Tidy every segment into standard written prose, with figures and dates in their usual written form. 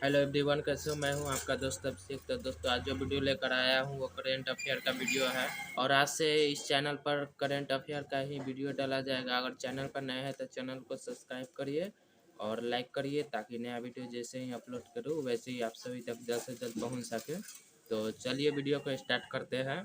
Hello everyone, कैसे हो? मैं हूं आपका दोस्त अभिषेक। तो दोस्तों, आज जो वीडियो लेकर आया हूं वो करेंट अफेयर का वीडियो है। और आज से इस चैनल पर करेंट अफेयर का ही वीडियो डाला जाएगा। अगर चैनल पर नए हैं तो चैनल को सब्सक्राइब करिए और लाइक करिए, ताकि नया वीडियो जैसे ही अपलोड करूँ वैसे ही आप सभी तक जल्द से जल्द पहुँच सके। तो चलिए वीडियो को स्टार्ट करते हैं।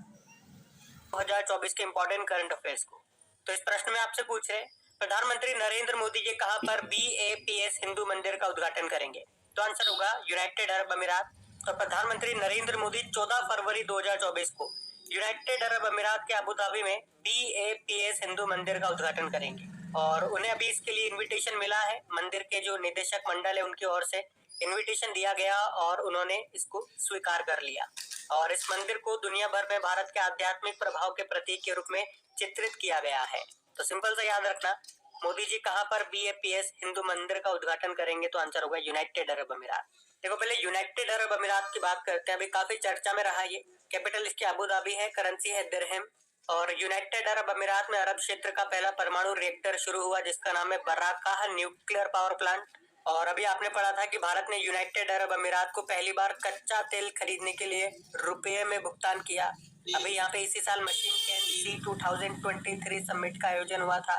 2024 के इंपॉर्टेंट करंट अफेयर्स को। तो इस प्रश्न में आपसे पूछ रहे, प्रधानमंत्री नरेंद्र मोदी जी कहां पर BAPS हिंदू मंदिर का उद्घाटन करेंगे? तो आंसर होगा यूनाइटेड अरब अमीरात। तो प्रधानमंत्री नरेंद्र मोदी 14 फरवरी 2024 को यूनाइटेड अरब अमीरात के अबू धाबी में BAPS हिंदू मंदिर का उद्घाटन करेंगे और उन्हें अभी इसके लिए इन्विटेशन मिला है। मंदिर के जो निदेशक मंडल है उनकी ओर से इन्विटेशन दिया गया और उन्होंने इसको स्वीकार कर लिया। और इस मंदिर को दुनिया भर में भारत के आध्यात्मिक प्रभाव के प्रतीक के रूप में चित्रित किया गया है। तो सिंपल सा याद रखना, मोदी जी कहां पर BAPS हिंदू मंदिर का उद्घाटन करेंगे? तो आंसर होगा यूनाइटेड अरब अमीरात। देखो, पहले यूनाइटेड अरब अमीरात की बात करते हैं। अभी काफी चर्चा में रहा ये। कैपिटल इसकी अबू धाबी है, करेंसी है दिरहम। और यूनाइटेड अरब अमीरात में अरब क्षेत्र का पहला परमाणु रिएक्टर शुरू हुआ, जिसका नाम है बराकाह न्यूक्लियर पावर प्लांट। और अभी आपने पढ़ा था कि भारत ने यूनाइटेड अरब अमीरात को पहली बार कच्चा तेल खरीदने के लिए रुपये में भुगतान किया। अभी यहाँ पे इसी साल मशीन कैन सी 2023 समिट का आयोजन हुआ था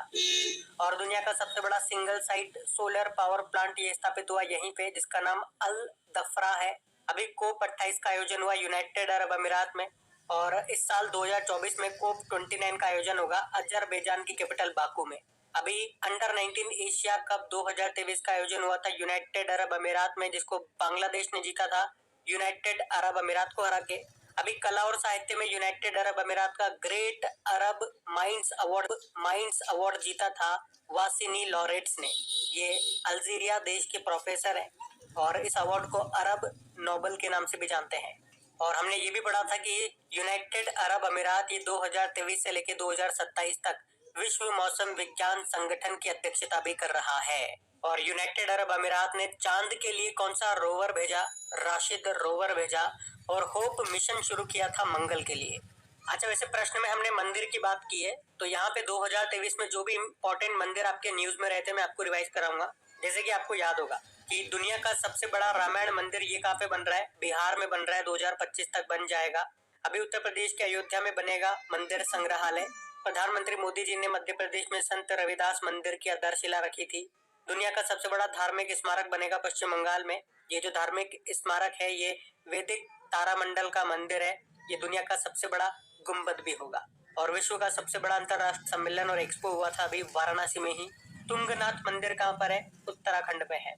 और दुनिया का सबसे बड़ा single site solar power plant ये स्थापित हुआ यहीं पे, जिसका नाम अल दफरा है। अभी कोप 28 का आयोजन हुआ यूनाइटेड अरब अमीरात में। और इस साल 2024 में कोप 29 का आयोजन होगा अजरबैजान की कैपिटल बाकू में। अभी अंडर 19 एशिया कप 2023 का आयोजन हुआ था यूनाइटेड अरब अमीरात में, जिसको बांग्लादेश ने जीता था यूनाइटेड अरब अमीरात को हरा के। अभी कला और साहित्य में यूनाइटेड अरब अमीरात का ग्रेट अरब माइंड्स अवार्ड जीता था वासिनी लॉरेट्स ने। ये अल्जीरिया देश के प्रोफेसर हैं और इस अवार्ड को अरब नोबल के नाम से भी जानते हैं। और हमने ये भी पढ़ा था कि यूनाइटेड अरब अमीरात ये 2023 से लेकर 2027 तक विश्व मौसम विज्ञान संगठन की अध्यक्षता भी कर रहा है। और यूनाइटेड अरब अमीरात ने चांद के लिए कौन सा रोवर भेजा? राशिद रोवर भेजा। और होप मिशन शुरू किया था मंगल के लिए। अच्छा, वैसे प्रश्न में हमने मंदिर की बात की है, तो यहाँ पे 2023 में जो भी इम्पोर्टेंट मंदिर आपके न्यूज में रहते हैं मैं आपको रिवाइज कराऊंगा। जैसे कि आपको याद होगा कि दुनिया का सबसे बड़ा रामायण मंदिर ये कहाँ पे बन रहा है? बिहार में बन रहा है, 2025 तक बन जाएगा। अभी उत्तर प्रदेश के अयोध्या में बनेगा मंदिर संग्रहालय। प्रधानमंत्री मोदी जी ने मध्य प्रदेश में संत रविदास मंदिर की आधारशिला रखी थी। दुनिया का सबसे बड़ा धार्मिक स्मारक बनेगा पश्चिम बंगाल में। ये जो धार्मिक स्मारक है ये वैदिक तारामंडल का मंदिर है। ये दुनिया का सबसे बड़ा गुम्बद भी होगा। और विश्व का सबसे बड़ा अंतरराष्ट्रीय सम्मेलन और एक्सपो हुआ था अभी वाराणसी में ही। तुंगनाथ मंदिर कहाँ पर है? उत्तराखंड में है।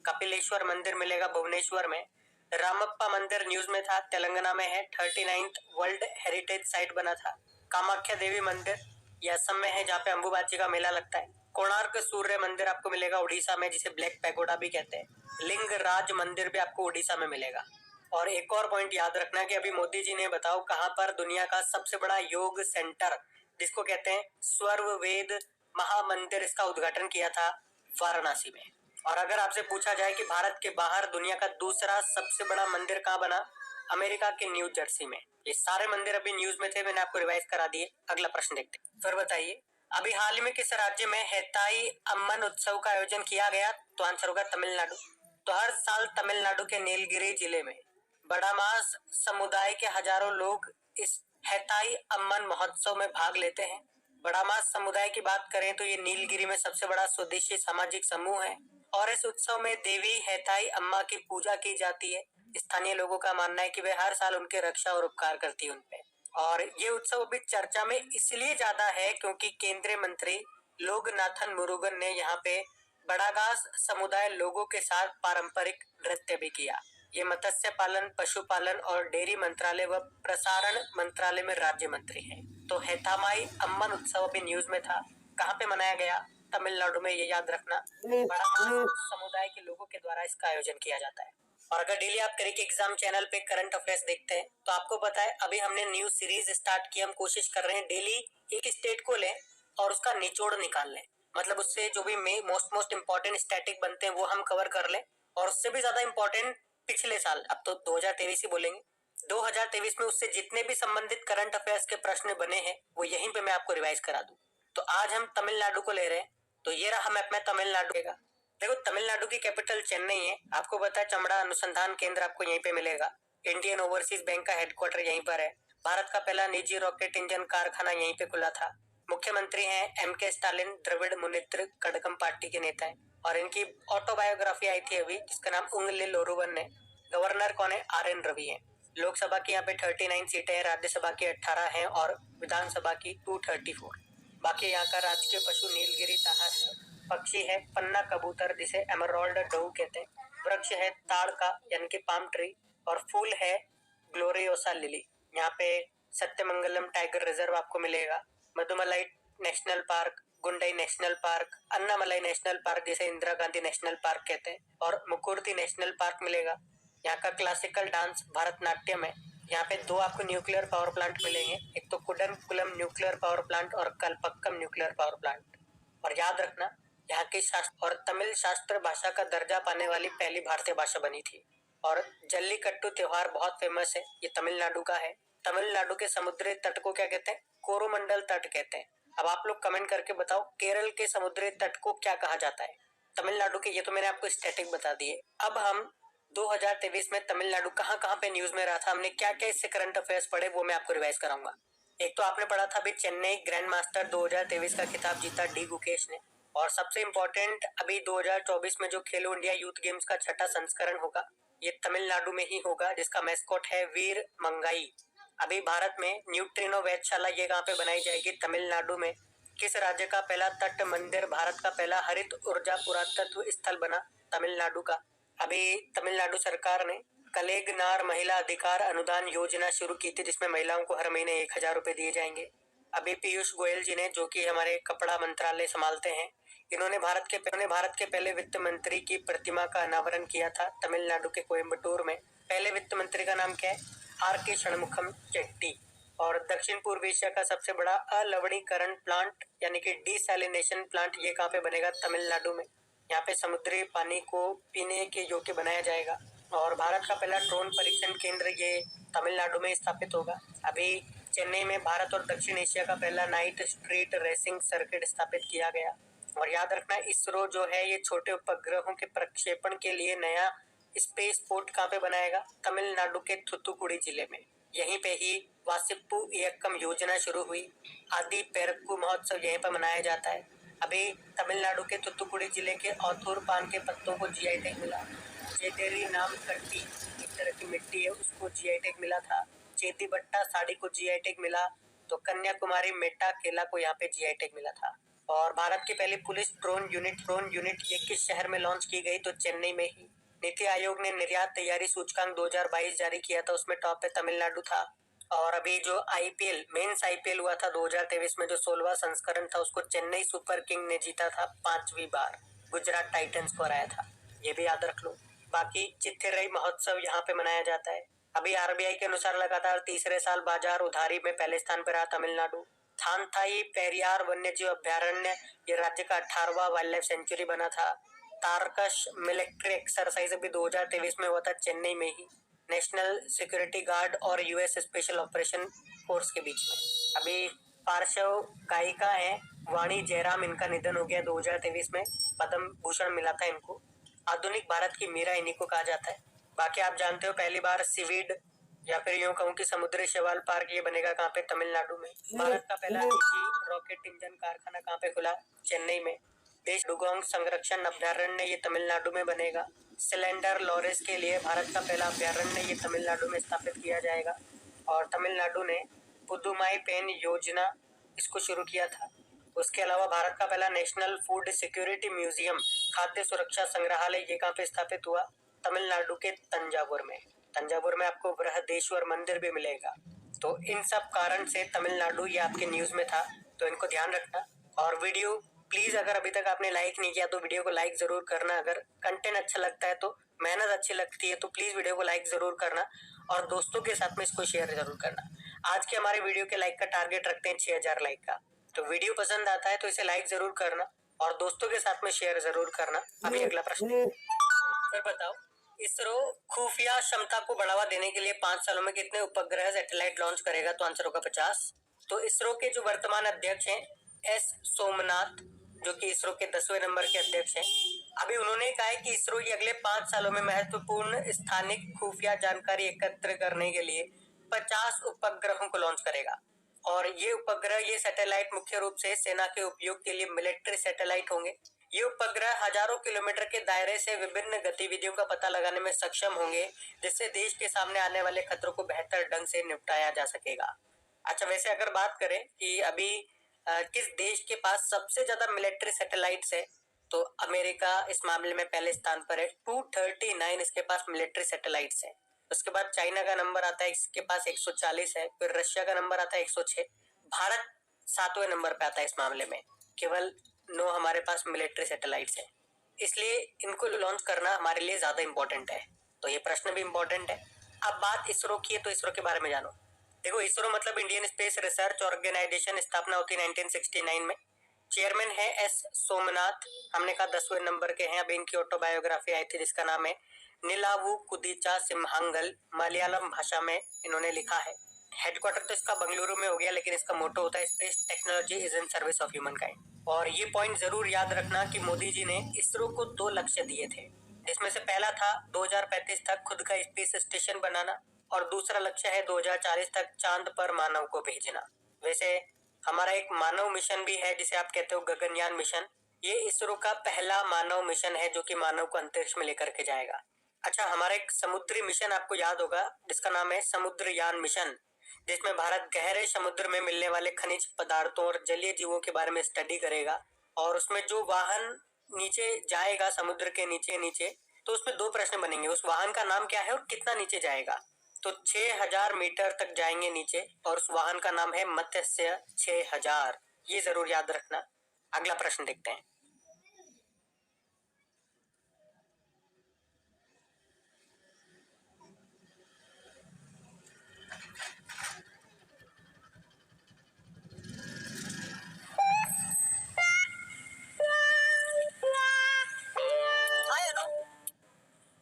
कपिलेश्वर मंदिर मिलेगा भुवनेश्वर में। रामप्पा मंदिर न्यूज में था, तेलंगाना में है। 39th वर्ल्ड हेरिटेज साइट बना था। कामाख्या देवी मंदिर ये असम में है, जहाँ पे अंबुबाची का मेला लगता है। कोणार्क सूर्य मंदिर आपको मिलेगा उड़ीसा में, जिसे ब्लैक पैगोडा भी कहते हैं। लिंगराज मंदिर भी आपको उड़ीसा में मिलेगा। और एक और पॉइंट याद रखना कि अभी मोदी जी ने बताओ कहां पर दुनिया का सबसे बड़ा योग सेंटर, जिसको कहते हैं स्वर्व वेद महामंदिर, इसका उद्घाटन किया था वाराणसी में। और अगर आपसे पूछा जाए कि भारत के बाहर दुनिया का दूसरा सबसे बड़ा मंदिर कहाँ बना? अमेरिका के न्यू जर्सी में। ये सारे मंदिर अभी न्यूज में थे, मैंने आपको रिवाइज करा दिए। अगला प्रश्न देखते हैं। फिर बताइए, अभी हाल ही में किस राज्य में हेताई अम्मन उत्सव का आयोजन किया गया? तो आंसर होगा तमिलनाडु। तो हर साल तमिलनाडु के नीलगिरी जिले में बड़ामास समुदाय के हजारों लोग इस हेताई अम्मन महोत्सव में भाग लेते हैं। बड़ामास समुदाय की बात करें तो ये नीलगिरी में सबसे बड़ा स्वदेशी सामाजिक समूह है और इस उत्सव में देवी हेताई अम्मा की पूजा की जाती है। स्थानीय लोगों का मानना है कि वे हर साल उनके रक्षा और उपकार करती है उनपे। और ये उत्सव अभी चर्चा में इसलिए ज्यादा है क्योंकि केंद्रीय मंत्री लोकनाथन मुरुगन ने यहाँ पे बड़ागास समुदाय लोगों के साथ पारंपरिक नृत्य भी किया। ये मत्स्य पालन, पशुपालन और डेयरी मंत्रालय व प्रसारण मंत्रालय में राज्य मंत्री है। तो हेथामाई अम्मन उत्सव अभी न्यूज में था। कहाँ पे मनाया गया? तमिलनाडु में, ये याद रखना। बड़ामास समुदाय के लोगों के द्वारा इसका आयोजन किया जाता है। और अगर डेली आप करिके एग्जाम चैनल पे करंट अफेयर्स देखते हैं तो आपको पता है अभी हमने न्यूज सीरीज स्टार्ट की। हम कोशिश कर रहे हैं डेली एक स्टेट को लें और उसका निचोड़ निकाल लें। मतलब उससे जो भी मोस्ट इम्पोर्टेंट स्टैटिक बनते हैं वो हम कवर कर लें। और उससे भी ज्यादा इम्पोर्टेंट पिछले साल, अब तो 2023 ही बोलेंगे, 2023 में उससे जितने भी संबंधित करंट अफेयर्स के प्रश्न बने हैं वो यहीं पे मैं आपको रिवाइज करा दूं। तो आज हम तमिलनाडु को ले रहे हैं। तो ये रहा मैप में तमिलनाडु का। देखो, तमिलनाडु की कैपिटल चेन्नई है। आपको पता है चमड़ा अनुसंधान केंद्र आपको यहीं पे मिलेगा। इंडियन ओवरसीज बैंक का हेडक्वार्टर यहीं पर है। भारत का पहला निजी रॉकेट इंजन कारखाना यहीं पे खुला था। मुख्यमंत्री हैं एम.के. स्टालिन, द्रविड़ मुनेत्र कड़गम पार्टी के नेता हैं और इनकी ऑटोबायोग्राफी आई थी अभी, जिसका नाम उंगलिल ओरुवन है। गवर्नर कौन है? आर.एन. रवि है। लोकसभा की यहाँ पे 39 सीटें हैं, राज्यसभा की 18 हैं और विधानसभा की 234। बाकी यहाँ का राजकीय पशु नीलगिरी ताहर है। पक्षी है पन्ना कबूतर, जिसे एमराल्ड डव कहते हैं। वृक्ष है ताड़ का यानी कि पाम ट्री और फूल है ग्लोरियोसा लिली। यहाँ पे सत्यमंगलम टाइगर रिजर्व आपको मिलेगा। Mudumalai national park, Gundai national park, Annamalai national park जिसे इंदिरा गांधी नेशनल पार्क कहते हैं और मुकुर्ती नेशनल पार्क मिलेगा। यहाँ का क्लासिकल डांस भरतनाट्यम है। यहाँ पे दो आपको न्यूक्लियर पावर प्लांट मिलेंगे, एक तो कुडनकुलम न्यूक्लियर पावर प्लांट और कलपक्कम न्यूक्लियर पावर प्लांट। और याद रखना, यहाँ की शास्त्र और तमिल शास्त्र भाषा का दर्जा पाने वाली पहली भारतीय भाषा बनी थी। और जल्लीकट्टू त्योहार बहुत फेमस है, ये तमिलनाडु का है। तमिलनाडु के समुद्री तट को क्या कहते हैं? कोरोमंडल तट कहते हैं। अब आप लोग कमेंट करके बताओ, केरल के समुद्री तट को क्या कहा जाता है? तमिलनाडु के ये तो मैंने आपको स्टैटिक बता दिए। अब हम 2023 में तमिलनाडु कहाँ कहाँ पे न्यूज में रहा था, हमने क्या क्या इससे करंट अफेयर्स पढ़े, वो मैं आपको रिवाइज कराऊंगा। एक तो आपने पढ़ा था अभी चेन्नई ग्रैंड मास्टर 2023 का खिताब जीता डी गुकेश ने। और सबसे इम्पोर्टेंट, अभी 2024 में जो खेलो इंडिया यूथ गेम्स का 6ठा संस्करण होगा, ये तमिलनाडु में ही होगा, जिसका मैस्कॉट है वीर मंगाई। अभी भारत में न्यूट्रिनो वेधशाला ये कहाँ पे बनाई जाएगी? तमिलनाडु में। किस राज्य का पहला तट मंदिर भारत का पहला हरित ऊर्जा पुरातत्व स्थल बना? तमिलनाडु का। अभी तमिलनाडु सरकार ने कलेगनार महिला अधिकार अनुदान योजना शुरू की थी, जिसमें महिलाओं को हर महीने 1,000 रुपए दिए जाएंगे। अभी पीयूष गोयल जी ने, जो कि हमारे कपड़ा मंत्रालय संभालते हैं, इन्होंने भारत के पहले वित्त मंत्री की प्रतिमा का अनावरण किया था तमिलनाडु के कोयम्बटूर में। पहले वित्त मंत्री का नाम क्या है? आर.के. षणमुखम चेट्टी। और दक्षिण पूर्व एशिया का सबसे बड़ा अलवणीकरण प्लांट यानी कि डिसैलिनेशन प्लांट ये कहाँ पे बनेगा? तमिलनाडु में। यहाँ पे समुद्री पानी को पीने के योग्य बनाया जाएगा। और भारत का पहला ड्रोन परीक्षण केंद्र ये तमिलनाडु में स्थापित होगा। अभी चेन्नई में भारत और दक्षिण एशिया का पहला नाइट स्ट्रीट रेसिंग सर्किट स्थापित किया गया। और याद रखना, इसरो जो है ये छोटे उपग्रहों के प्रक्षेपण के लिए नया स्पेस पोर्ट कहाँ पे बनाएगा? तमिलनाडु के थुथुकुडी जिले में। यहीं पे ही वासिप्पू इयक्कम योजना शुरू हुई। आदि पेरक्कू महोत्सव यहीं पर मनाया जाता है। अभी तमिलनाडु के थुथुकुडी जिले के औथूर पान के पत्तों को जीआई टैग मिला। चेदेरी नाम कट्टी एक तरह की मिट्टी है, उसको जीआई टैग मिला था। चेदीबट्टा साड़ी को जीआई टैग मिला। तो कन्याकुमारी मेटा केला को यहाँ पे जीआई टैग मिला था। और भारत की पहली पुलिस ड्रोन यूनिट ये किस शहर में लॉन्च की गई? तो चेन्नई में ही। नीति आयोग ने निर्यात तैयारी सूचकांक 2022 जारी किया था, उसमें टॉप पे तमिलनाडु था। और अभी जो आईपीएल मेंस आईपीएल हुआ था 2023 में, जो 16वां संस्करण था, उसको चेन्नई सुपर किंग ने जीता था 5वीं बार। गुजरात टाइटंस को हराया था, ये भी याद रख लो। बाकी चिथिरई महोत्सव यहाँ पे मनाया जाता है। अभी आरबीआई के अनुसार लगातार तीसरे साल बाजार उधारी में पहले स्थान पर रहा तमिलनाडु। थानथाई पेरियार वन्यजीव अभ्यारण्य ये राज्य का 18वां वाइल्ड लाइफ सेंचुरी बना था। तारकश मिलिट्री एक्सरसाइज अभी 2023 में हुआ था चेन्नई में ही, नेशनल सिक्योरिटी गार्ड और यूएस स्पेशल ऑपरेशन फोर्स के बीच में। अभी पार्श्व गायिका है वाणी जयराम, इनका निधन हो गया 2023 में, पद्म भूषण मिला था इनको। आधुनिक भारत की मीरा इन्हीं को कहा जाता है। बाकी आप जानते हो पहली बार सीवीड या फिर यूं कहूँ कि समुद्री शैवाल पार्क ये बनेगा कहाँ पे? तमिलनाडु में। भारत का पहला निजी रॉकेट इंजन कारखाना कहाँ पे खुला? चेन्नई में। देश डुगोंग संरक्षण अभ्यारण्य ये तमिलनाडु में बनेगा। सिलेंडर लॉरेस के लिए भारत का पहला अभ्यारण्य ये तमिलनाडु में स्थापित किया जाएगा। और तमिलनाडु ने पुदुमाई पेन योजना इसको शुरू किया था। उसके अलावा भारत का पहला नेशनल फूड सिक्योरिटी म्यूजियम खाद्य सुरक्षा संग्रहालय ये कहाँ पे स्थापित हुआ? तमिलनाडु के तंजावुर में। तंजावुर में आपको बृहदेश्वर मंदिर भी मिलेगा। तो इन सब कारण से तमिलनाडु ये आपके न्यूज में था, तो इनको ध्यान रखना। और वीडियो प्लीज अगर अभी तक आपने लाइक नहीं किया तो वीडियो को लाइक जरूर करना। अगर कंटेंट अच्छा लगता है तो, मेहनत अच्छी लगती है तो प्लीज वीडियो को लाइक जरूर करना और दोस्तों के साथ में इसको शेयर जरूर करना। आज के हमारे वीडियो के लाइक का टारगेट रखते हैं 6000 लाइक का। तो वीडियो पसंद आता है तो इसे लाइक जरूर करना और दोस्तों के साथ में शेयर जरूर करना। अभी अगला प्रश्न, फिर बताओ, इसरो खुफिया क्षमता को बढ़ावा देने के लिए 5 सालों में कितने उपग्रह सैटेलाइट लॉन्च करेगा? तो आंसर होगा 50। तो इसरो के जो वर्तमान अध्यक्ष हैं एस सोमनाथ, जो कि इसरो के 10वें नंबर के अध्यक्ष हैं, अभी उन्होंने कहा है कि इसरो ये अगले 5 सालों में महत्वपूर्ण स्थानिक खुफिया जानकारी एकत्र करने के लिए 50 उपग्रहों को लॉन्च करेगा। और ये उपग्रह, ये सैटेलाइट मुख्य रूप से सेना के उपयोग के लिए मिलिट्री सैटेलाइट होंगे। ये उपग्रह हजारों किलोमीटर के दायरे से विभिन्न गतिविधियों का पता लगाने में सक्षम होंगे, जिससे देश के सामने आने वाले खतरों को बेहतर ढंग से निपटाया जा सकेगा। अच्छा, वैसे अगर बात करें कि अभी किस देश के पास सबसे ज्यादा मिलिट्री सैटेलाइट्स है, तो अमेरिका इस मामले में पहले स्थान पर है। 239 इसके पास मिलिट्री सैटेलाइट्स है। उसके बाद चाइना का नंबर आता है, इसके पास 140 है। फिर रशिया का नंबर आता है 106। भारत 7वें नंबर पे आता है इस मामले में। केवल 9 हमारे पास मिलिट्री सैटेलाइट्स है, इसलिए इनको लॉन्च करना हमारे लिए ज्यादा इंपॉर्टेंट है। तो ये प्रश्न भी इंपॉर्टेंट है। अब बात इसरो की है, तो इसरो के बारे में जानो। देखो, इसरो मतलब इंडियन स्पेस रिसर्च ऑर्गेनाइजेशन, स्थापना होती 1969 में। चेयरमैन है एस सोमनाथ। हमने कहा 10वें नंबर के हैं। अभी इनकी ऑटोबायोग्राफी आई थी जिसका नाम है नीलावु कुदीचा सिम्हांगल, मलयालम भाषा में इन्होंने लिखा है। हेडक्वार्टर तो इसका बंगलुरु में हो गया, लेकिन इसका मोटो होता है space technology is in service of human kind. और ये पॉइंट जरूर याद रखना कि मोदी जी ने इसरो को 2 लक्ष्य दिए थे, जिसमें से पहला था 2035 तक खुद का स्पेस स्टेशन बनाना, और दूसरा लक्ष्य है 2040 तक चांद पर मानव को भेजना। वैसे हमारा एक मानव मिशन भी है जिसे आप कहते हो गगनयान मिशन। ये इसरो का पहला मानव मिशन है जो कि मानव को अंतरिक्ष में लेकर के जाएगा। अच्छा, हमारा एक समुद्री मिशन आपको याद होगा जिसका नाम है समुद्रयान मिशन, जिसमें भारत गहरे समुद्र में मिलने वाले खनिज पदार्थों और जलीय जीवों के बारे में स्टडी करेगा। और उसमें जो वाहन नीचे जाएगा समुद्र के नीचे नीचे, तो उसमें 2 प्रश्न बनेंगे। उस वाहन का नाम क्या है और कितना नीचे जाएगा। तो 6000 मीटर तक जाएंगे नीचे, और उस वाहन का नाम है मत्स्य 6000। ये जरूर याद रखना। अगला प्रश्न देखते हैं।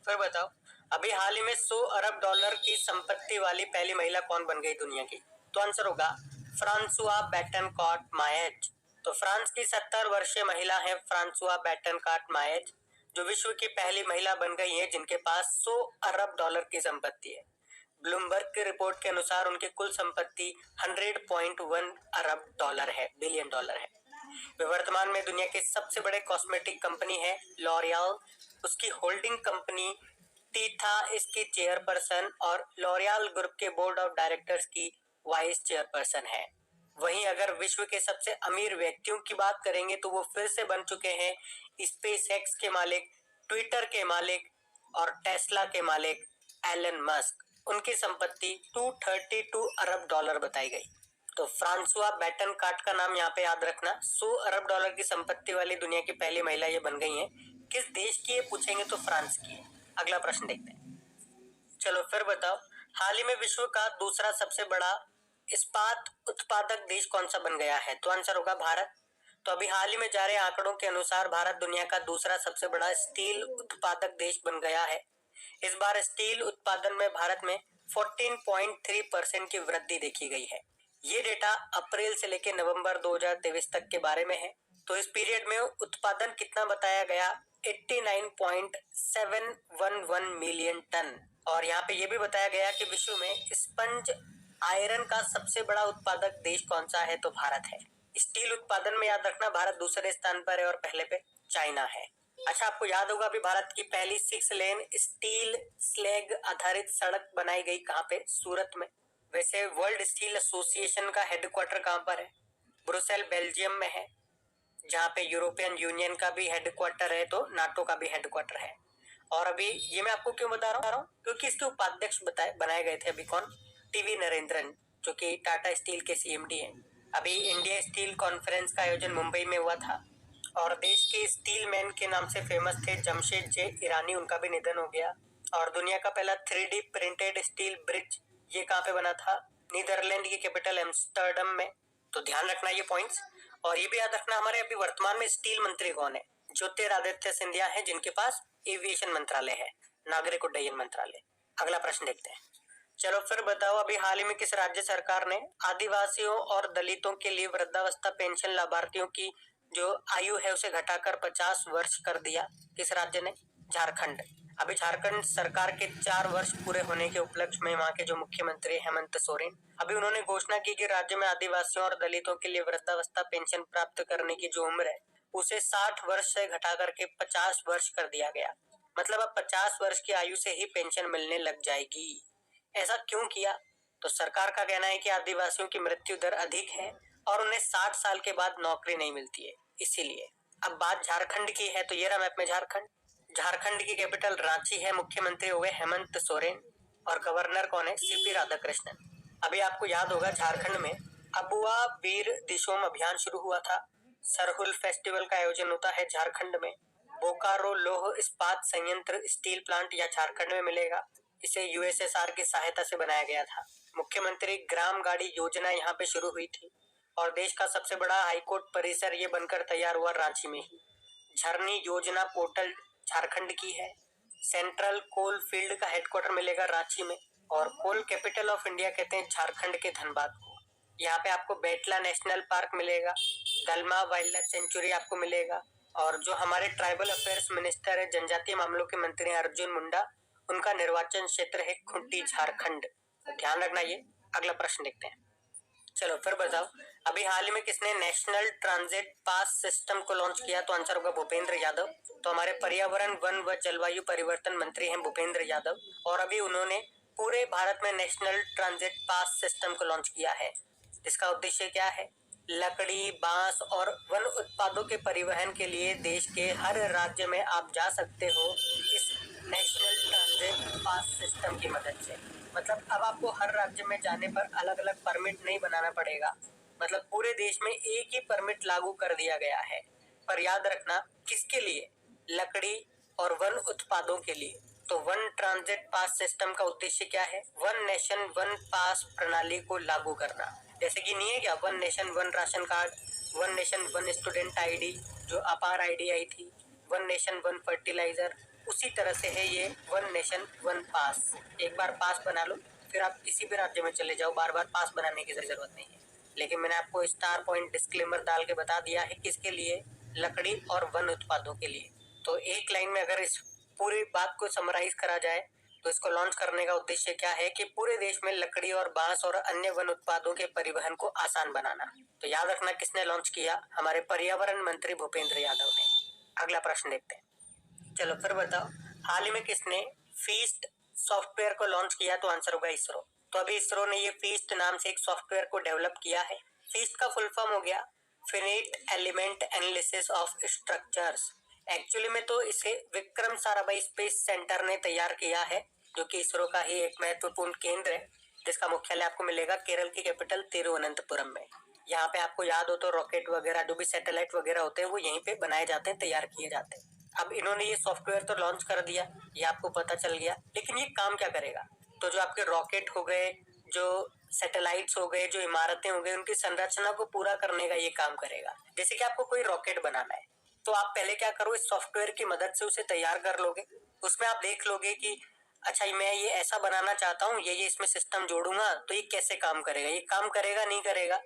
फिर बताओ, अभी हाल ही में 100 अरब डॉलर की संपत्ति वाली पहली महिला कौन बन गई दुनिया की? तो आंसर होगा फ्रांसुआ बेटनकॉट मायेज। तो फ्रांस की 70 वर्षीय महिला है फ्रांसुआ बेटनकॉट मायेज, जो विश्व की पहली महिला बन गई है जिनके पास 100 अरब डॉलर की संपत्ति है। ब्लूमबर्ग की रिपोर्ट के अनुसार उनकी कुल संपत्ति 100.1 अरब डॉलर है, बिलियन डॉलर है। वे वर्तमान में दुनिया के सबसे बड़े कॉस्मेटिक कंपनी है लॉरियल, उसकी होल्डिंग कंपनी टीथा इसकी चेयरपर्सन और लॉरियल ग्रुप के बोर्ड ऑफ डायरेक्टर्स की वाइस चेयरपर्सन है। वहीं अगर विश्व के सबसे अमीर व्यक्तियों की बात करेंगे तो वो फिर से बन चुके हैं स्पेसएक्स के मालिक, ट्विटर के मालिक और टेस्ला के मालिक एलन मस्क। उनकी संपत्ति 232 अरब डॉलर बताई गई। तो फ्रांसुआ बेटनकॉट का नाम यहाँ पे याद रखना। 100 अरब डॉलर की संपत्ति वाली दुनिया की पहली महिला ये बन गई हैं। किस देश की है पूछेंगे तो फ्रांस की है। अगला प्रश्न देखते हैं। चलो फिर बताओ, हाल ही में विश्व का दूसरा सबसे बड़ा इस्पात उत्पादक देश कौन सा बन गया है? तो आंसर होगा भारत। तो अभी हाल ही में जारी आंकड़ों के अनुसार भारत दुनिया का दूसरा सबसे बड़ा स्टील उत्पादक देश बन गया है। इस बार स्टील उत्पादन में भारत में 14.3% की वृद्धि देखी गई है। ये डेटा अप्रैल से लेकर नवंबर 2023 तक के बारे में है। तो इस पीरियड में उत्पादन कितना बताया गया? 89.711 मिलियन टन। और यहाँ पे ये भी बताया गया कि विश्व में स्पंज आयरन का सबसे बड़ा उत्पादक देश कौन सा है? तो भारत है। स्टील उत्पादन में याद रखना भारत दूसरे स्थान पर है और पहले पे चाइना है। अच्छा, आपको याद होगा अभी भारत की पहली 6 लेन स्टील स्लैग आधारित सड़क बनाई गई कहाँ पे? सूरत में। वैसे वर्ल्ड स्टील एसोसिएशन का हेडक्वार्टर कहाँ पर है? ब्रुसेल बेल्जियम में है, जहाँ पे यूरोपियन यूनियन का भी हेडक्वार्टर है, तो नाटो का भी हेडक्वार्टर है। और अभी ये मैं आपको क्यों बता रहा हूँ? क्योंकि इसके उपाध्यक्ष बनाए गए थे अभी कौन? टीवी नरेंद्रन, जो कि टाटा स्टील के सीएमडी हैं। अभी इंडिया स्टील कॉन्फ्रेंस का आयोजन मुंबई में हुआ था, और देश के स्टील मैन के नाम से फेमस थे जमशेद जे ईरानी, उनका भी निधन हो गया। और दुनिया का पहला 3D प्रिंटेड स्टील ब्रिज ये कहाँ पे बना था? नीदरलैंड की कैपिटल एम्स्टर्डम में। तो ध्यान रखना ये पॉइंट्स। और ये भी याद रखना हमारे अभी वर्तमान में स्टील मंत्री कौन है? ज्योतिरादित्य सिंधिया है, जिनके पास एविएशन मंत्रालय है, नागरिक उड्डयन मंत्रालय। अगला प्रश्न देखते हैं। चलो फिर बताओ, अभी हाल ही में किस राज्य सरकार ने आदिवासियों और दलितों के लिए वृद्धावस्था पेंशन लाभार्थियों की जो आयु है उसे घटाकर 50 वर्ष कर दिया। किस राज्य ने? झारखंड। अभी झारखंड सरकार के 4 वर्ष पूरे होने के उपलक्ष्य में वहाँ के जो मुख्यमंत्री हेमंत सोरेन, अभी उन्होंने घोषणा की कि राज्य में आदिवासियों और दलितों के लिए वृद्धावस्था पेंशन प्राप्त करने की जो उम्र है उसे 60 वर्ष से घटा करके 50 वर्ष कर दिया गया। मतलब अब 50 वर्ष की आयु से ही पेंशन मिलने लग जाएगी। ऐसा क्यों किया? तो सरकार का कहना है कि आदिवासियों की मृत्यु दर अधिक है और उन्हें 60 साल के बाद नौकरी नहीं मिलती है, इसीलिए। अब बात झारखंड की है तो ये रहा मैप में झारखंड। झारखंड की कैपिटल रांची है, मुख्यमंत्री हुए हेमंत सोरेन और गवर्नर कौन है? सीपी राधाकृष्णन। अभी आपको याद होगा झारखंड में अबुआ वीर दिशोम अभियान शुरू हुआ था। सरहुल फेस्टिवल का आयोजन होता है झारखंड में। बोकारो लौह इस्पात संयंत्र स्टील प्लांट या झारखंड में मिलेगा। इसे यूएसएसआर की सहायता से बनाया गया था। मुख्यमंत्री ग्राम गाड़ी योजना यहाँ पे शुरू हुई थी और देश का सबसे बड़ा हाईकोर्ट परिसर ये बनकर तैयार हुआ रांची में ही। झरनी योजना पोर्टल झारखंड की है। सेंट्रल कोल फील्ड का हेडक्वार्टर मिलेगा रांची में और कोल कैपिटल ऑफ इंडिया कहते हैं झारखंड के धनबाद को। यहाँ पे आपको बेटला नेशनल पार्क मिलेगा, दलमा वाइल्ड लाइफ सेंचुरी आपको मिलेगा और जो हमारे ट्राइबल अफेयर्स मिनिस्टर है, जनजातीय मामलों के मंत्री हैं अर्जुन मुंडा, उनका निर्वाचन क्षेत्र है खूंटी झारखंड। ध्यान रखना ये। अगला प्रश्न देखते हैं। चलो फिर बताओ, अभी हाल ही में किसने नेशनल ट्रांजिट पास सिस्टम को लॉन्च किया? तो आंसर होगा भूपेंद्र यादव। तो हमारे पर्यावरण वन व जलवायु परिवर्तन मंत्री हैं भूपेंद्र यादव और अभी उन्होंने पूरे भारत में नेशनल ट्रांजिट पास सिस्टम को लॉन्च किया है। इसका उद्देश्य क्या है? लकड़ी, बांस और वन उत्पादों के परिवहन के लिए देश के हर राज्य में आप जा सकते हो इस नेशनल ट्रांजिट पास सिस्टम की मदद से। मतलब अब आपको हर राज्य में जाने पर अलग अलग परमिट नहीं बनाना पड़ेगा। मतलब पूरे देश में एक ही परमिट लागू कर दिया गया है। पर याद रखना किसके लिए? लकड़ी और वन उत्पादों के लिए। तो वन ट्रांजिट पास सिस्टम का उद्देश्य क्या है? वन नेशन वन पास प्रणाली को लागू करना। जैसे कि नहीं है क्या, one nation one ration card, one nation one student ID, जो अपार आईडी आई थी, वन नेशन वन फर्टिलाइजर, उसी तरह से है ये वन नेशन वन पास। एक बार पास बना लो फिर आप किसी भी राज्य में चले जाओ, बार बार पास बनाने की जरूरत नहीं है। लेकिन मैंने आपको स्टार पॉइंट डिस्क्लेमर डाल के बता दिया है किसके लिए? लकड़ी और वन उत्पादों के लिए। तो एक लाइन में अगर इस पूरी बात को समराइज करा जाए तो इसको लॉन्च करने का उद्देश्य क्या है कि पूरे देश में लकड़ी और बांस और अन्य वन उत्पादों के परिवहन को आसान बनाना। तो याद रखना किसने लॉन्च किया? हमारे पर्यावरण मंत्री भूपेंद्र यादव ने। अगला प्रश्न देखते हैं। चलो फिर बताओ, हाल ही में किसने फीस्ट सॉफ्टवेयर को लॉन्च किया? तो आंसर होगा इसरो। तो अभी इसरो ने ये फीस्ट नाम से एक सॉफ्टवेयर को डेवलप किया है। फीस्ट का फुल फॉर्म हो गया finite element analysis of structures. Actually में तो इसे विक्रम साराभाई स्पेस सेंटर ने तैयार किया है, जो कि इसरो का ही एक महत्वपूर्ण केंद्र है, जिसका मुख्यालय आपको मिलेगा केरल की कैपिटल तिरुवनंतपुरम में। यहाँ पे आपको याद हो तो रॉकेट वगैरह जो भी सैटेलाइट वगैरह होते हैं वो यहीं पे बनाए जाते हैं, तैयार किए जाते हैं। अब इन्होंने ये सॉफ्टवेयर तो लॉन्च कर दिया, ये आपको पता चल गया, लेकिन ये काम क्या करेगा? तो जो आपके रॉकेट हो गए, जो सैटेलाइट्स हो गए, जो इमारतें हो गई, उनकी संरचना को पूरा करने का ये काम करेगा। जैसे कि आपको कोई रॉकेट बनाना है तो आप पहले क्या करो, इस सॉफ्टवेयर की मदद से उसे तैयार कर लोगे। उसमें आप देख लोगे कि अच्छा मैं ये ऐसा बनाना चाहता हूँ, ये इसमें सिस्टम जोड़ूंगा तो ये कैसे काम करेगा, ये काम करेगा नहीं करेगा,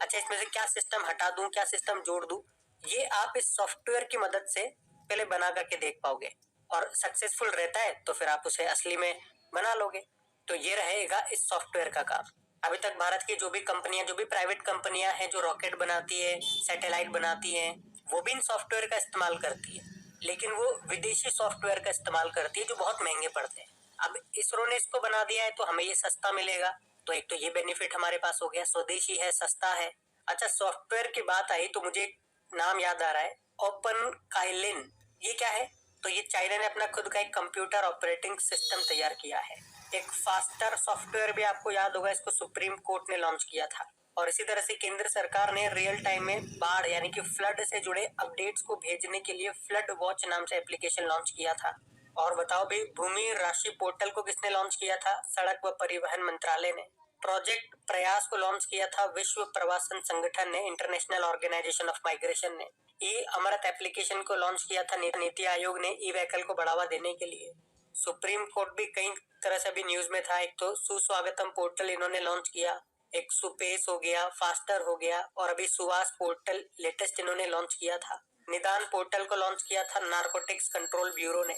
अच्छा इसमें से क्या सिस्टम हटा दूं, क्या सिस्टम जोड़ दूं, ये आप इस सॉफ्टवेयर की मदद से पहले बना करके देख पाओगे और सक्सेसफुल रहता है तो फिर आप उसे असली में बना लोगे। तो ये रहेगा इस सॉफ्टवेयर का काम। अभी तक भारत की जो भी कंपनियां, जो भी प्राइवेट कंपनियां हैं जो रॉकेट बनाती है, सैटेलाइट बनाती हैं, वो भी इन सॉफ्टवेयर का इस्तेमाल करती है, लेकिन वो विदेशी सॉफ्टवेयर का इस्तेमाल करती है जो बहुत महंगे पड़ते हैं। अब इसरो ने इसको बना दिया है तो हमें ये सस्ता मिलेगा, तो एक तो ये बेनिफिट हमारे पास हो गया, स्वदेशी है, सस्ता है। अच्छा सॉफ्टवेयर की बात आई तो मुझे नाम याद आ रहा है, ओपन काइलिन। ये क्या है? तो ये चाइना ने अपना खुद का एक कंप्यूटर ऑपरेटिंग सिस्टम तैयार किया है। एक फास्टर सॉफ्टवेयर भी आपको याद होगा, इसको सुप्रीम कोर्ट ने लॉन्च किया था। और इसी तरह से केंद्र सरकार ने रियल टाइम में बाढ़ यानी कि फ्लड से जुड़े अपडेट्स को भेजने के लिए फ्लड वॉच नाम से एप्लीकेशन लॉन्च किया था। और बताओ भाई, भूमि राशि पोर्टल को किसने लॉन्च किया था? सड़क व परिवहन मंत्रालय ने। प्रोजेक्ट प्रयास को लॉन्च किया था विश्व प्रवासन संगठन ने, इंटरनेशनल ऑर्गेनाइजेशन ऑफ माइग्रेशन ने। ई अमृत एप्लीकेशन को लॉन्च किया था नीति आयोग ने ई व्हीकल को बढ़ावा देने के लिए। सुप्रीम कोर्ट भी कई तरह से अभी न्यूज में था। एक तो सुस्वागतम पोर्टल इन्होंने लॉन्च किया, एक सुपेस हो गया, फास्टर हो गया, और अभी सुवास पोर्टल लेटेस्ट इन्होंने लॉन्च किया था। निदान पोर्टल को लॉन्च किया था नारकोटिक्स कंट्रोल ब्यूरो ने।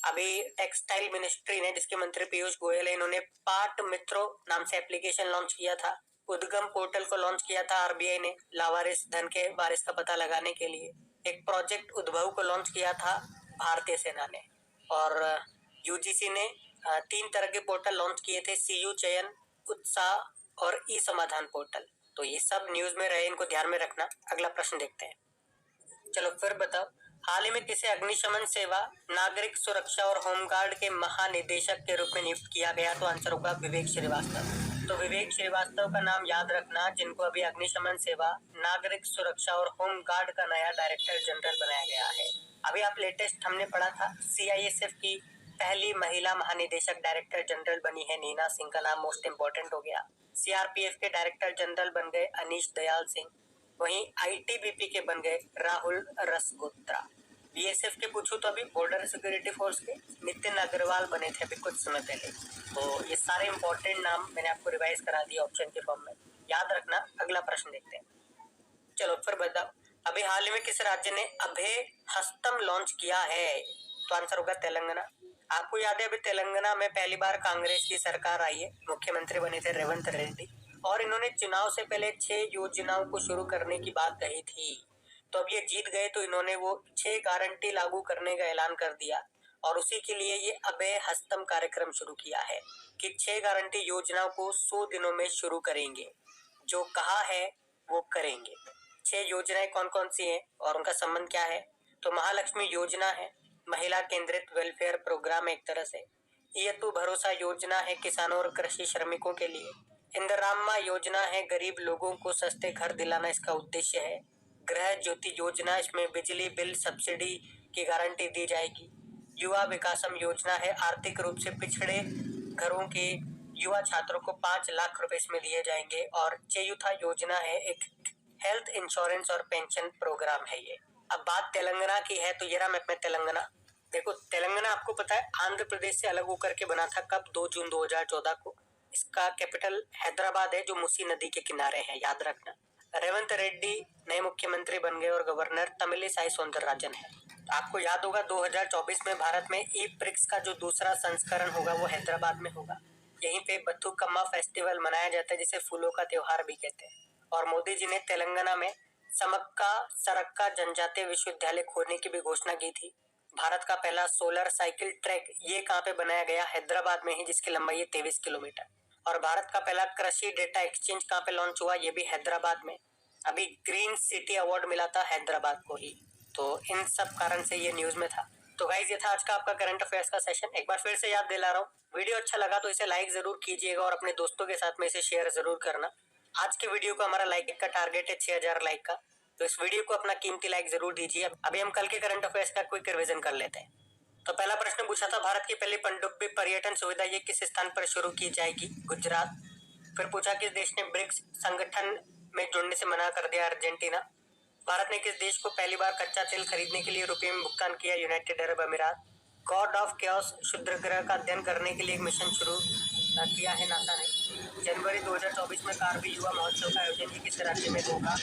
अभी टेक्सटाइल मिनिस्ट्री ने, जिसके मंत्री पीयूष गोयल है, इन्होंने पाट मित्रो नाम से एप्लीकेशन लॉन्च किया था। उद्गम पोर्टल को लॉन्च किया था आरबीआई ने लावारिस धन के वारिस का पता लगाने के लिए। एक प्रोजेक्ट उद्भव को लॉन्च किया था भारतीय सेना ने। और यूजीसी ने 3 तरह के पोर्टल लॉन्च किए थे, सीयू चयन, उत्साह और ई समाधान पोर्टल। तो ये सब न्यूज में रहे, इनको ध्यान में रखना। अगला प्रश्न देखते हैं। चलो फिर बताओ, हाल ही में किसे अग्निशमन सेवा, नागरिक सुरक्षा और होमगार्ड के महानिदेशक के रूप में नियुक्त किया गया? तो आंसर होगा विवेक श्रीवास्तव। तो विवेक श्रीवास्तव का नाम याद रखना, जिनको अभी अग्निशमन सेवा, नागरिक सुरक्षा और होमगार्ड का नया डायरेक्टर जनरल बनाया गया है। अभी आप लेटेस्ट हमने पढ़ा था, सीआईएसएफ की पहली महिला महानिदेशक डायरेक्टर जनरल बनी है नीना सिंह, का नाम मोस्ट इम्पोर्टेंट हो गया। सीआरपीएफ के डायरेक्टर जनरल बन गए अनीश दयाल सिंह। वहीं आईटीबीपी के बन गए राहुल रसगोत्रा। बीएसएफ के पूछूं तो अभी बॉर्डर सिक्योरिटी फोर्स के नितिन अग्रवाल बने थे अभी कुछ समय पहले। तो ये सारे इंपॉर्टेंट नाम मैंने आपको रिवाइज करा दिए ऑप्शन के फॉर्म में, याद रखना। अगला प्रश्न देखते हैं। चलो फिर बताओ, अभी हाल ही में किस राज्य ने अभय हस्तम लॉन्च किया है? तो आंसर होगा तेलंगाना। आपको याद है, अभी तेलंगाना में पहली बार कांग्रेस की सरकार आई है, मुख्यमंत्री बने थे रेवंत रेड्डी, और इन्होंने चुनाव से पहले 6 योजनाओं को शुरू करने की बात कही थी। तो अब ये जीत गए तो इन्होंने वो 6 गारंटी लागू करने का ऐलान कर दिया, और उसी के लिए ये अभय हस्तम कार्यक्रम शुरू किया है कि 6 गारंटी योजनाओं को 100 दिनों में शुरू करेंगे। जो कहा है वो करेंगे। 6 योजनाएं कौन कौन सी हैं और उनका संबंध क्या है? तो महालक्ष्मी योजना है, महिला केंद्रित वेलफेयर प्रोग्राम एक तरह से। इयतु भरोसा योजना है किसानों और कृषि श्रमिकों के लिए। इंदिराम्मा योजना है, गरीब लोगों को सस्ते घर दिलाना इसका उद्देश्य है। गृह ज्योति योजना, इसमें बिजली बिल सब्सिडी की गारंटी दी जाएगी। युवा विकासम योजना है, आर्थिक रूप से पिछड़े घरों के युवा छात्रों को 5 लाख रुपए इसमें दिए जाएंगे। और चेयुथा योजना है, एक हेल्थ इंश्योरेंस और पेंशन प्रोग्राम है ये। अब बात तेलंगाना की है, तो ये रहा मैप में तेलंगाना। देखो, तेलंगाना आपको पता है आंध्र प्रदेश से अलग होकर के बना था कब? 2 जून 2014 को। इसका कैपिटल हैदराबाद है, जो मूसी नदी के किनारे है, याद रखना। रेवंत रेड्डी नए मुख्यमंत्री बन गए और गवर्नर तमिलिसाई सौंदरराजन है। आपको याद होगा 2024 में भारत में ई ब्रिक्स का जो दूसरा संस्करण होगा वो हैदराबाद में होगा। यहीं पे बथुकम्मा फेस्टिवल मनाया जाता है, जिसे फूलों का त्योहार भी कहते हैं। और मोदी जी ने तेलंगाना में समक्का सरक्का जनजातीय विश्वविद्यालय खोलने की भी घोषणा की थी। भारत का पहला सोलर साइकिल ट्रैक ये कहाँ पे बनाया गया? हैदराबाद में ही, जिसकी लंबाई है 23 किलोमीटर। और भारत का पहला कृषि डेटा एक्सचेंज कहाँ पे लॉन्च हुआ? ये भी हैदराबाद में। अभी ग्रीन सिटी अवार्ड मिला था हैदराबाद को ही। तो इन सब कारण से ये न्यूज में था। तो गाइस, ये था आज का आपका करंट अफेयर्स का सेशन। एक बार फिर से याद दिला रहा हूँ, वीडियो अच्छा लगा तो इसे लाइक जरूर कीजिएगा और अपने दोस्तों के साथ में इसे शेयर जरूर करना। आज के वीडियो को हमारा लाइक का टारगेट है 6000 लाइक का, तो इस वीडियो को अपना कीमती लाइक जरूर दीजिए। अभी हम कल के करंट अफेयर्स का क्विक रिवीजन कर लेते हैं। तो पहला प्रश्न पूछा था, भारत की पहली पनडुब्बी पर्यटन सुविधा ये किस स्थान पर शुरू की जाएगी? गुजरात। फिर पूछा, किस देश ने ब्रिक्स संगठन में जुड़ने से मना कर दिया? अर्जेंटीना। भारत ने किस देश को पहली बार कच्चा तेल खरीदने के लिए रुपये में भुगतान किया? यूनाइटेड अरब अमीरात। गॉड ऑफ केओस क्षुद्र ग्रह का अध्ययन करने के लिए एक मिशन शुरू किया है नासा ने। जनवरी 2024 में कारगिल युवा महोत्सव का आयोजन किस राज्य में होगा?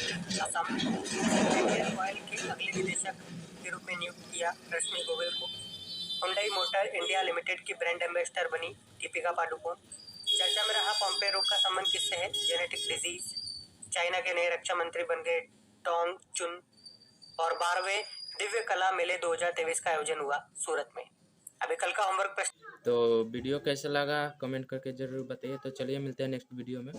असम। इंडियन ऑयल के अगले निदेशक के रूप में नियुक्त किया रश्मि गोयल को। हुंडई मोटर इंडिया लिमिटेड की ब्रांड एम्बेसडर बनी दीपिका पादुकोण। चर्चा में रहा पॉम्पेयो का संबंध किससे है? Genetic disease. चाइना के नए रक्षा मंत्री बन गए टोंग चुन। और 12वें दिव्य कला मेले 2023 का आयोजन हुआ सूरत में। अभी कल का होमवर्क प्रश्न। तो वीडियो कैसा लगा कमेंट करके ज़रूर बताइए। तो चलिए मिलते हैं नेक्स्ट वीडियो में।